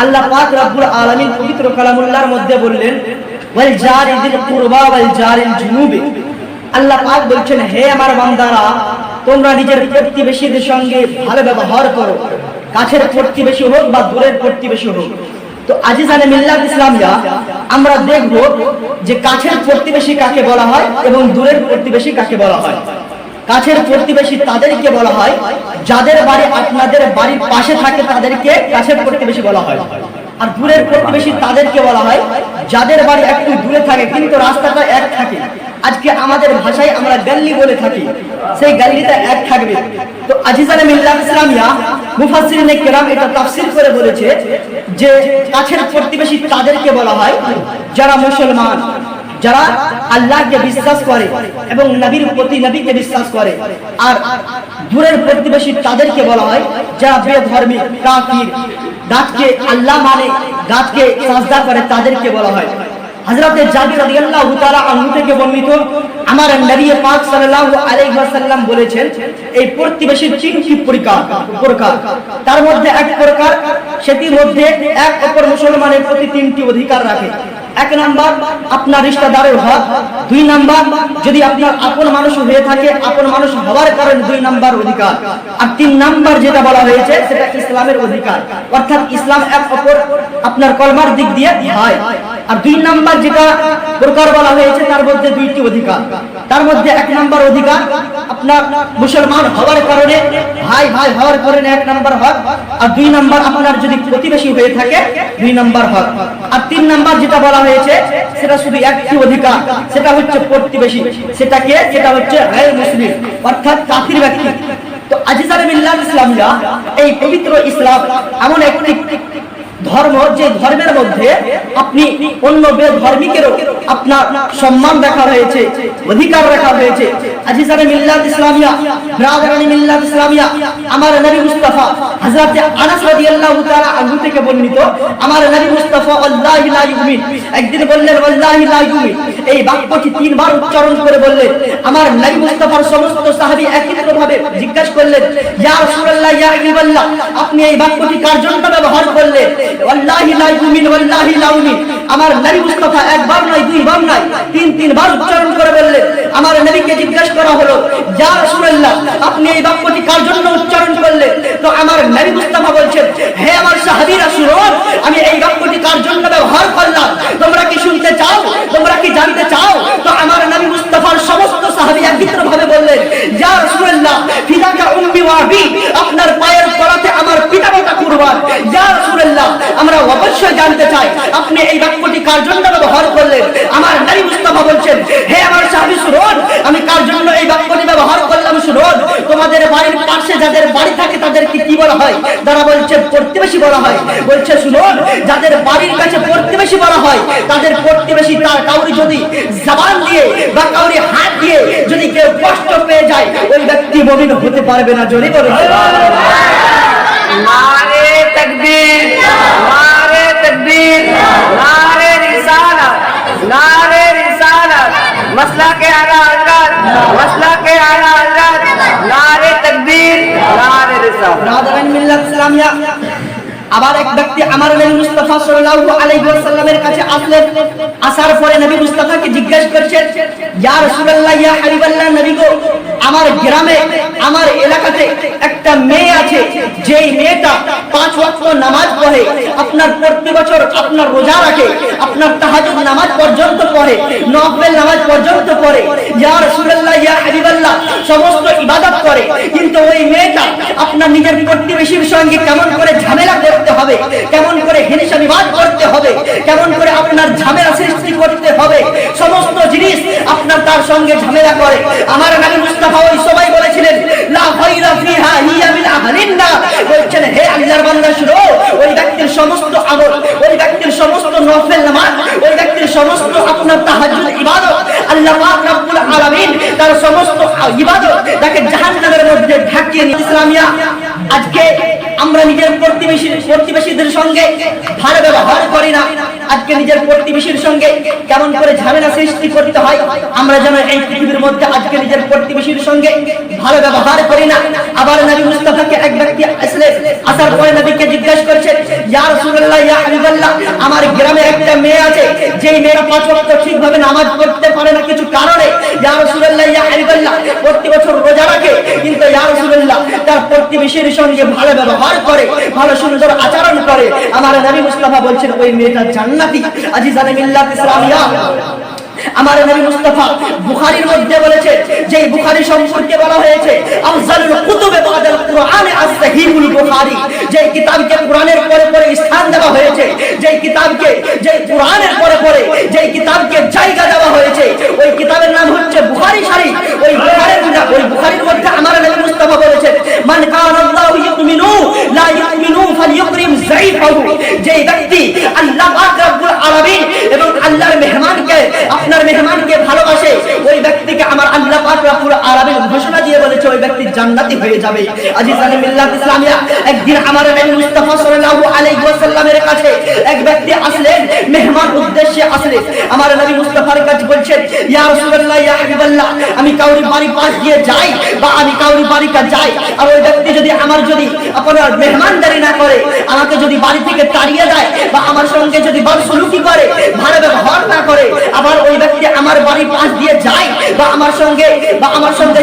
আল্লাহ পাক রব্বুল আলামিন পবিত্র কালামুল্লাহর মধ্যে বললেন ওয়াল জারি যিল কুরবা ওয়াল জারিল জুনুবি। আল্লাহ পাক বলছেন, হে আমার বান্দারা, তোমরা নিজের প্রতিবেশীদের সঙ্গে ভালো ব্যবহার করো, কাছের প্রতিবেশী হোক বা দূরের প্রতিবেশী হোক। তো আজিজানে মিল্লাত ইসলামিয়া আমরা দেখব যে কাছের প্রতিবেশী কাকে বলা হয় এবং দূরের প্রতিবেশী কাকে বলা হয়। কাছের প্রতিবেশী তাদেরকে বলা হয় যাদের বাড়ি আপনাদের বাড়ির পাশে থাকে, তাদেরকে কাছের প্রতিবেশী বলা হয়। আর দূরের প্রতিবেশী তাদেরকে বলা হয় যাদের বাড়ি একটু দূরে থাকে কিন্তু রাস্তাটা এক থাকে। আজকে আমাদের ভাষায় আমরা গল্লি বলে থাকি, সেই গল্লিটা এক থাকবে। তো আজিজানে মিল্লাত ইসলামিয়া মুফাসসিরিনে কেরাম এটা তাফসীর করে বলেছে যে কাছের প্রতিবেশী তাদেরকে বলা হয় যারা মুসলমান, যারা আল্লাহকে বিশ্বাস করে এবং নবীর প্রতি নবীকে বিশ্বাস করে। আর দূরের প্রতিবেশী তাদেরকে বলা হয় যারা বেধর্মী, কাফির, গাছকে আল্লাহ মানে, গাছকে সাজদা করে, তাদেরকে বলা হয়। হযরতে জাবির রাদিয়াল্লাহু তাআলা আনহু থেকে বর্ণিত আমার নবী পাক সাল্লাল্লাহু আলাইহি ওয়াসাল্লাম বলেছেন, এই প্রতিবেশীর তিনটি প্রকার, তার মধ্যে এক প্রকার সেটির মধ্যে এক অপর মুসলমানের প্রতি তিনটি অধিকার রাখে। এক নাম্বার আপনার রিশতেদারের হক, দুই নাম্বার যদি আপনার আপন মানুষ হয়ে থাকে আপন মানুষ হওয়ার কারণে দুই নাম্বার অধিকার, আর তিন নাম্বার যেটা বলা হয়েছে সেটা ইসলামের অধিকার, অর্থাৎ ইসলাম এক অপর আপনার কলমার দিক দিয়ে হয়। আর দুই নাম্বার যেটা প্রকার বলা হয়েছে তার মধ্যে দুইটি অধিকার। তার মধ্যে এক নাম্বার অধিকার আপনার মুসলমান হওয়ার কারণে, ভাই ভাই হওয়ার কারণে এক নাম্বার হক, আর দুই নাম্বার আপনার যদি প্রতিবেশী হয়ে থাকে দুই নাম্বার হক। আর তিন নাম্বার যেটা বলা হয়েছে সেটা শুধু একটি অধিকার, সেটা হচ্ছে প্রতিবেশী, সেটা হচ্ছে গায়র মুসলিম অর্থাৎ কাফির ব্যক্তি। তো আজিজানে মিল্লাত ইসলামিয়া এই পবিত্র ইসলাম এমন একটি ধর্ম যে ধর্মের মধ্যে আপনি অন্য বেধর্মীকেরও আপনার সম্মান রাখা হয়েছে, অধিকার রাখা হয়েছে। আজিজানে মিল্লাত ইসলামিয়া, ব্রাদারানি মিল্লাত ইসলামিয়া, আমার নবী মুস্তাফা হযরত আনাস রাদিয়াল্লাহু তাআলা আনহু থেকে বর্ণিত আমার নবী মুস্তাফা আল্লাহি লা ইউমিন একদিন বললেন আল্লাহি লা ইউমিন, এই বাক্যটি তিনবার উচ্চারণ করে বললেন। আমার নবী মুস্তাফার সমস্ত সাহাবী একত্রভাবে জিজ্ঞাসা করলেন, ইয়া রাসূলুল্লাহ, ইয়া হাবিবাল্লাহ, আপনি এই বাক্যটি কার জন্য ব্যবহার করলেন? ওয়াল্লাহি লা ইউমিন ওয়াল্লাহি লা ইউমিন। আমার নবী মুস্তাফা একবার নয়, দুইবার নয়, তিনবার উচ্চারণ করে বললেন। আমার নবীকে জিজ্ঞাসা করা হলো, ইয়া রাসূলুল্লাহ, আপনি এই বাক্যটি কার জন্য উচ্চারণ করলেন? তো আমার নবী মুস্তাফা বলছেন, হে আমার সাহাবীরা শুনুন, আমি এই বাক্যটি কার জন্য ব্যবহার করলাম তোমরা কি শুনতে চাও? তোমরা কি জানতে চাও? তো আমার নবী মুস্তাফার সমস্ত সাহাবী একত্রভাবে বললেন, ইয়া রাসূলুল্লাহ, ফিদাকা উম্মি ওয়া আবি, আপনার পায়ের তলাতে আমার পিতামাতা কুরবান। ইয়া রাসূলুল্লাহ, আমরা অবশ্যই জানতে চাই আপনি এই বাক্যটি কার জন্য ব্যবহার করলেন? আমার নবী মুস্তাফা বলছেন, হে আমার সাহাবী শুনুন, আমি কার জন্য এই বাক্যটি ব্যবহার করলাম শুনুন। তোমাদের বাড়ির পাশে যাদের বাড়ি থাকে তাদেরকে কি বলা হয়? তারা বলছে প্রতিবেশী বলা হয়। বলছে শুনুন, যাদের বাড়ির কাছে প্রতিবেশী বলা হয় তাদের প্রতিবেশী, তার কাউরি যদি জবান দিয়ে বা কাউরি হাত দিয়ে যদি কেউ কষ্ট পেয়ে যায় ওই ব্যক্তি মুমিন হতে পারবে না। জোরে বলুন नारे तकबीर, नारे तकबीर, नारे रिसालत, नारे रिसालत, मसला के आला हजरत, मसला के आला हजरत, नारे तकबीर, नारे रिसालत। ব্রাদারানি মিল্লাত ইসলামিয়া আবার এক ব্যক্তি আমার নবী মুস্তাফা সাল্লাল্লাহু আলাইহি ওয়াসাল্লামের কাছে আসলেন। আসার পরে নবী মুস্তাফাকে জিজ্ঞাসা করছেন, ইয়া রাসূলুল্লাহ, ইয়া হাবিবাল্লাহ, নবী গো, আমার গ্রামে আমার এলাকাতে একটা মেয়ে আছে, যেই মেয়েটা 5 ওয়াক্ত নামাজ পড়ে, আপনার প্রতি বছর আপনার রোজা রাখে, আপনার তাহাজ্জুদ নামাজ পর্যন্ত পড়ে, নফল নামাজ পর্যন্ত পড়ে, ইয়া রাসূলুল্লাহ, ইয়া হাবিবাল্লাহ, সমস্ত ইবাদত করে, কিন্তু ওই মেয়েটা আপনার নিজের প্রতিবেশীর সঙ্গে কেমন করে ঝামেলা করতে হবে, কেমন করে হিংসা বিবাদ করতে হবে, কেমন করে আপনার ঝামেলা সৃষ্টি করতে হবে, সমস্ত জিনিস আপনার তার সঙ্গে ঝামেলা করে। আমার নবী মুস্তাফা ওই সবাই বলেছিলেন, লা খায়রা ফিহা হিয়া মিন আহলিন নার, বলছেন হে আল্লাহর বান্দা শুনো, ওই ব্যক্তির সমস্ত আমল, ওই ব্যক্তির সমস্ত নফল নামাজ, ওই ব্যক্তির সমস্ত আপনার তাহাজ্জুদ ইবাদত আল্লাহ পাক রব্বুল আলামিন তার সমস্ত ইবাদত তাকে জাহান্নামের মধ্যে ঢাকিয়ে নিয়ে। ইসলামিয়া আজকে আমরা নিজের প্রতিবেশীদের সঙ্গে ভালো ব্যবহার করি না। আজকে নিজের প্রতিবেশীর সঙ্গে কেমন করে ঝামেলা সৃষ্টি করতে হয় আমরা যেন এই পৃথিবীর মধ্যে আজকে নিজের প্রতিবেশীর সঙ্গে ভালো ব্যবহার করি না। আবার নবী মুস্তাফাকে এক ব্যক্তি আসলে, আসার পরে নবীকে জিজ্ঞাসা করছে, ইয়া রাসূলুল্লাহ, রাসূলুল্লাহ ইয়া হাবিবাল্লাহ আমার গ্রামে একটা মেয়ে আছে যেই মেয়েটা 5 ওয়াক্ত ঠিকভাবে নামাজ পড়তে পারে না কিছু কারণে ইয়া রাসূলুল্লাহ ইয়া হাবিবাল্লাহ প্রতি বছর রোজা রাখে কিন্তু ইয়া রাসূলুল্লাহ তার প্রতিবেশীর সঙ্গে ভালো ব্যবহার করে ভালো সুন্দর আচরণ করে আমার নবী মুস্তাফা বলছেন ওই মেয়েটা জান্নাতি আজিজানে মিল্লাত ইসলামিয়া আমার নবী মুস্তাফা বুখারীর মধ্যে বলেছে যে বুখারী সম্পর্কে বলা হয়েছে আফজালুল কুতুবে বাদাল কুরআনে as-সাহিহুল বুখারী যে কিতাবকে কোরআনের পরে পরে স্থান দেওয়া হয়েছে যে কিতাবকে যে কোরআনের পরে পরে যে কিতাবকে জায়গা দেওয়া হয়েছে ওই কিতাবের নাম হচ্ছে বুখারী শরীফ ওই বুখারীর মধ্যে আমার নবী মুস্তাফা বলেছেন মান কানা আল্লাহু ইউমিনু লা ইউমিনু ফালইউকরিম যাইফাহু যে ব্যক্তি আল্লাহ পাক রব্বুল আলামিন এবং আল্লাহর মেহমানকে আপনার মেহমানকে ভালোবাসে ওই ব্যক্তিকে আমার আল্লাহ পাক রব্বুল আলামিন ঘোষণা দিয়ে বলেছে ওই ব্যক্তি জান্নাতি হয়ে যাবে আজিজানে মিল্লাত ইসলামিয়া একদিন আমার নবী মুস্তাফা সাল্লাল্লাহু আলাইহি ওয়াসাল্লামের কাছে এক ব্যক্তি আসলেন মেহমান উদ্দেশ্যে আসলেন আমার নবী মুস্তাফার কাছে বলছেন ইয়া রাসূলুল্লাহ ইয়া হাবিবাল্লাহ আমি কাউরি বাড়ি পাশ দিয়ে যাই বা আমি কাউরি বাড়িতে যাই আর ওই ব্যক্তি যদি আমার যদি আপনার মেহমানদারি না করে আমাকে যদি বাড়ি থেকে তাড়িয়ে দেয় বা আমার সঙ্গে যদি বদসলুকি করে ভালো ব্যবহার না করে আবার ওই ব্যক্তি আমার বাড়ির পাশ দিয়ে যায় বা আমার সঙ্গে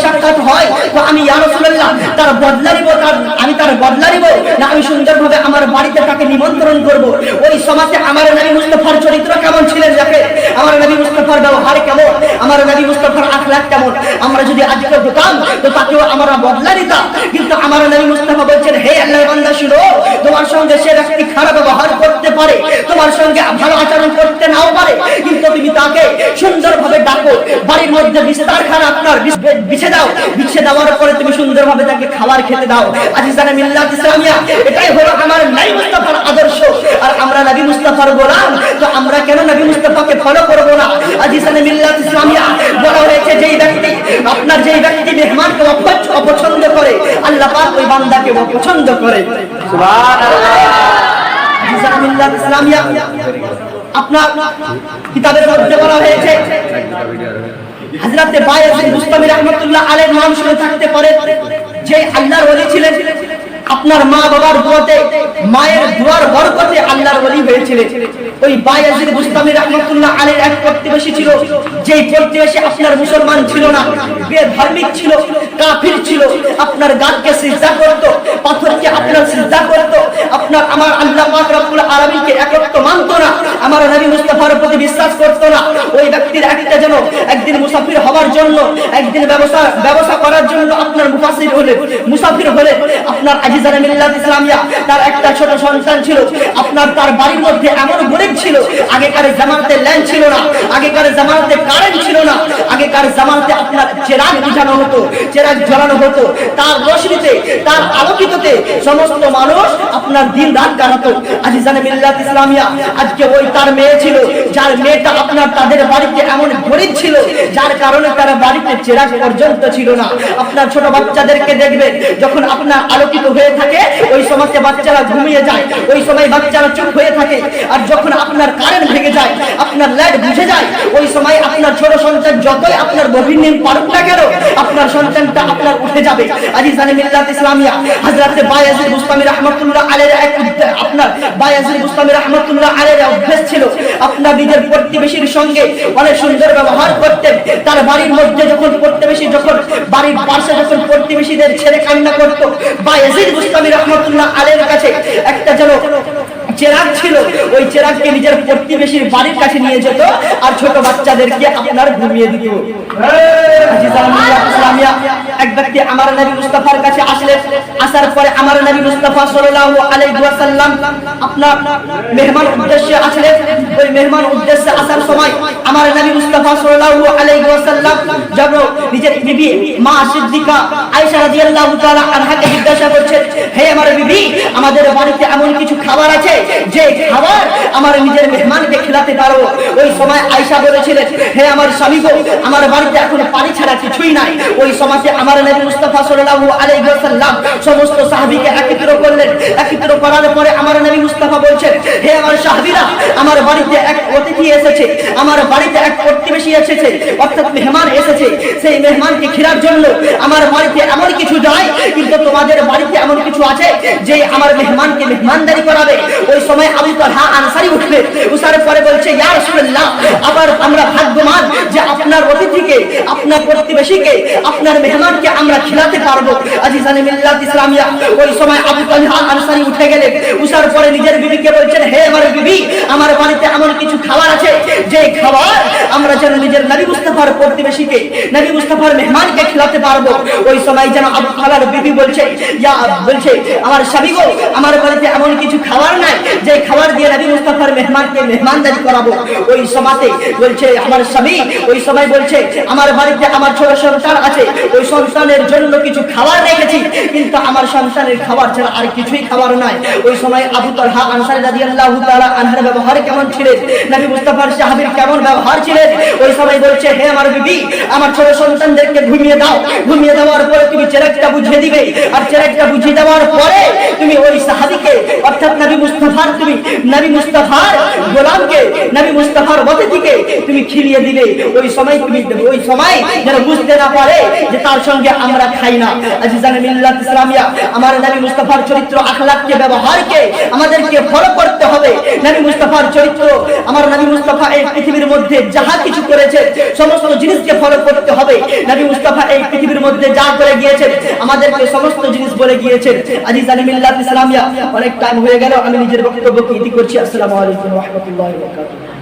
সাক্ষাৎ হয় তো আমি ইয়া রাসূলুল্লাহ তার বদলা নিব আমি তার বদলা নিব না আমি সুন্দরভাবে আমার বাড়িতে তাকে নিমন্ত্রণ করব ওই সমাজে আমার নবী মুস্তাফার চরিত্র কেমন ছিলেন দেখে আমার নবী মুস্তাফার ব্যবহার কেমন আমার নবী মুস্তাফার আখলাক কেমন আমরা যদি আজকে হতাম তো তাকেও আমরা বদলা নিতাম কিন্তু আমার নবী মুস্তাফা বলছেন হে আল্লাহর বান্দা শুনো তোমার সঙ্গে সে ব্যক্তি খারাপ ব্যবহার করতে পারে তোমার সঙ্গে ভালো আচরণ করতে নাও পারে কিন্তু তুমি তাকে সুন্দরভাবে ডাকো বাড়ির মধ্যে বিস্তারখানা আপনার বিছে দেওয়ার পরে তুমি সুন্দরভাবে তাকে খাবার খেতে দাও আজিজানে মিল্লাত ইসলামিয়া এটাই হলো আমার নবী মুস্তাফার আদর্শ আর আমরা নবী মুস্তাফার গোলাম তো আমরা কেন নবী মুস্তাফাকে ফলো করব না আজিজানে মিল্লাত ইসলামিয়া বলা হয়েছে যেই ব্যক্তি মেহমানকে অপছন্দ করে আল্লাহ পাক ওই বান্দাকে অপছন্দ করে সুবহানাল্লাহ আজিজানে মিল্লাত ইসলামিয়া আপনার কিতাবের মধ্যে বলা হয়েছে হযরতে বায়াজিদ বুস্তামি রাহমাতুল্লাহ আলাইহি নাম শুনে থাকতে পারে যে আল্লাহর ওলি ছিলেন আপনার মা বাবার দোয়াতে মায়ের দুয়ার বরকতে আল্লাহর ওলি হয়েছিলেন ওই বায়াজিদ বুস্তামি রাহমাতুল্লাহ আলাইহি এক প্রতিবেশী ছিল যেই প্রতিবেশী আপনার মুসলমান ছিল না বেধার্মিক ছিল কাফির ছিল আপনার গাছকে সিজদা করত পাথরকে আপনার সিজদা করত আপনার আমার আল্লাহ পাক রব্বুল আলামিনকে একত্ব মানত না আমার নবী মুস্তাফার প্রতি বিশ্বাস করত না ওই ব্যক্তির একটা যেন একদিন মুসাফির হওয়ার জন্য একদিন ব্যবসা করার জন্য আপনার মুসাফির হলেন আপনার আজিজানে মিল্লাত ইসলামিয়া তার একটা ছোট সন্তান ছিল আপনার তার বাড়ির মধ্যে এমন গরিব ছিল আগেকার জামানাতে ল্যান্ড ছিল না আগেকার জামানাতে কারেন্ট ছিল না আগেকার জামানাতে আপনার চেরাগ বুঝানো হতো চেরাগ জ্বালানো হতো তার রোশনিতে তার আলোকিততে সমস্ত মানুষ আপনার দিন রাত কাটাতো আজিজানে মিল্লাত ইসলামিয়া আজকে ওই তার মেয়ে ছিল যার মেয়েটা আপনার তাদের বাড়িতে এমন গরিব ছিল যার কারণে তার বাড়িতে চেরাগ পর্যন্ত ছিল না আপনার ছোট বাচ্চাদেরকে দেখবেন যখন আপনার আলোকিত হয়ে থাকে ওই সময়তে বাচ্চারা ঘুমিয়ে যায় ওই সময় বাচ্চারা চুপ হয়ে থাকে আর যখন আপনার কারেন্ট ভেঙে যায় আপনার লাইট বুঝে যায় ওই সময় আপনার ছোট সন্তান যতই আপনার গভীর নিন পারুক না কেন আপনার সন্তানটা আপনার উঠে যাবে আজিজানে মিল্লাত ইসলামিয়া হযরতে বায়াজিদ বুস্তামি রাহমাতুল্লাহ আলাইহি আপনার বায়াজিদ বুস্তামি রাহমাতুল্লাহ আলাইহি অভ্যাস ছিল আপনার নিজের প্রতিবেশীর সঙ্গে অনেক সুন্দর ব্যবহার করতেন তার বাড়ির মধ্যে যখন প্রতিবেশী যখন বাড়ির পাশে যখন প্রতিবেশীদের ছেড়ে কান্না করত বায়াজিদ বুস্তামি রাহমাতুল্লাহ আলাইহির কাছে একটা যেন চেরাগ ছিল ওই চেরাগকে নিজের প্রতিবেশীর বাড়ির কাছে নিয়ে যেত আর ছোট বাচ্চাদেরকে আপনার ঘুমিয়ে দিত ইসলামিয়া এক ব্যক্তি আমার নবী মুস্তাফার কাছে আসলেন আসার পরে আমার নবী মুস্তাফা সাল্লাল্লাহু আলাইহি ওয়াসাল্লাম আপনার মেহমান উদ্দেশ্যে আসলেন ওই মেহমান উদ্দেশ্যে আসার সময় আমার নবী মুস্তাফা সাল্লাল্লাহু আলাইহি ওয়াসাল্লাম যখন নিজের বিবি মা সিদ্দিকা আয়েশা রাদিয়াল্লাহু তাআলা আনহাকে জিজ্ঞাসা করছেন হে আমার বিবি আমাদের বাড়িতে এমন কিছু খাবার আছে যে খাবার আমার নিজের মেহমানকে খেলাতে পারো ওই সময় আয়েশা বলেছিলেন হে আমার স্বামী গো আমার বাড়িতে এখন পানি ছাড়া কিছুই নাই ওই সমাজে আমার নবী মুস্তাফা সাল্লাল্লাহু আলাইহি ওয়াসাল্লাম সমস্ত সাহাবীকে একত্র করলেন একত্র করার পরে আমার নবী মুস্তাফা বলছেন হে আমার সাহাবীরা আমার বাড়িতে এক অতিথি এসেছে, আমার বাড়িতে এক প্রতিবেশী এসেছে, অর্থাৎ মেহমান এসেছে, সেই মেহমানকে ঘেরার জন্য আমার বাড়িতে এমন কিছু যায়, কিন্তু তোমাদের বাড়িতে এমন কিছু আছে যে আমার মেহমানকে মেহমানদারি করাবে। ওই সময় আবু তালহা আনসারী উঠলেন, উঠার পরে বলছে, ইয়া রাসূলুল্লাহ, আবার আমরা ভাগ্যবান যে আপনার অতিথিকে, আপনার প্রতিবেশীকে, আপনার মেহমানকে আমরা খিলাতে পারবো। আজিজানে মিল্লাত ইসলামিয়া, ওই সময় আবু তালহা আনসারী উঠে গেলেন, উঠার পরে নিজের বিবিকে বলছেন, হে আমার বিবি, আমার বাড়িতে এমন কিছু খাবার আছে যে খাবার আমরা যেন নিজের নবী মুস্তাফার প্রতিবেশীকে, নবী মুস্তাফার মেহমানকে খিলাতে পারবো। ওই সময় যেন আবু তালহার বিবি বলছে, বলছে, আমার স্বামী গো, আমার বাড়িতে এমন কিছু খাবার নাই যে খাবার দিয়ে নবী মুস্তাফার মেহমানকে মেহমানদারি করাবো। ওই সময়তে বলছে আমার স্বামী, ওই সময় বলছে, আমার বাড়িতে আমার ছোট সন্তান আছে, ওই সন্তানের জন্য কিছু খাবার রেখেছি, কিন্তু আমার সন্তানের খাবার ছাড়া আর কিছুই খাবার নাই। ওই সময় আবু তালহা আনসারী রাদিয়াল্লাহু তাআলা আনহার ব্যবহার কেমন ছিলেন, নবী মুস্তাফার সাহাবীর কেমন ব্যবহার ছিলেন, ওই সময় বলছে, হে আমার বিবি, আমার ছোট সন্তানদেরকে ঘুমিয়ে দাও, ঘুমিয়ে দেওয়ার পরে তুমি চেরাগটা বুঝিয়ে দিবে, আর চেরাগটা বুঝিয়ে দেওয়ার পরে তুমি ওই সাহাবীকে, অর্থাৎ নবী মুস্তাফার, তুমি নবী মুস্তাফার গোলামকে, নবী মুস্তাফার অতিথিকে তুমি খিলিয়ে দিবে। ওই সময় তুমি, ওই সময় যেন বুঝতে না পারে যে তার সঙ্গে আমরা খাই না। আজিজানে মিল্লাত ইসলামিয়া, আমার নবী মুস্তাফার চরিত্র, আখলাককে, ব্যবহারকে আমাদেরকে ফলো করতে হবে। নবী মুস্তাফার চরিত্র, আমার নবী মুস্তাফা এই পৃথিবীর মধ্যে যাহা কিছু করেছে সমস্ত জিনিসকে ফলো করতে হবে। নবী মুস্তাফা এই পৃথিবীর মধ্যে যা করে গিয়েছেন আমাদেরকে সমস্ত জিনিস বলে গিয়েছেন। আজিজানে মিল্লাত ইসলামিয়া, অনেক টাইম হয়ে গেল, আমি নিজের বক্তব্যকে ইতি করছি। আসসালামু আলাইকুম ওয়া রাহমাতুল্লাহি ওয়া বারাকাতুহু।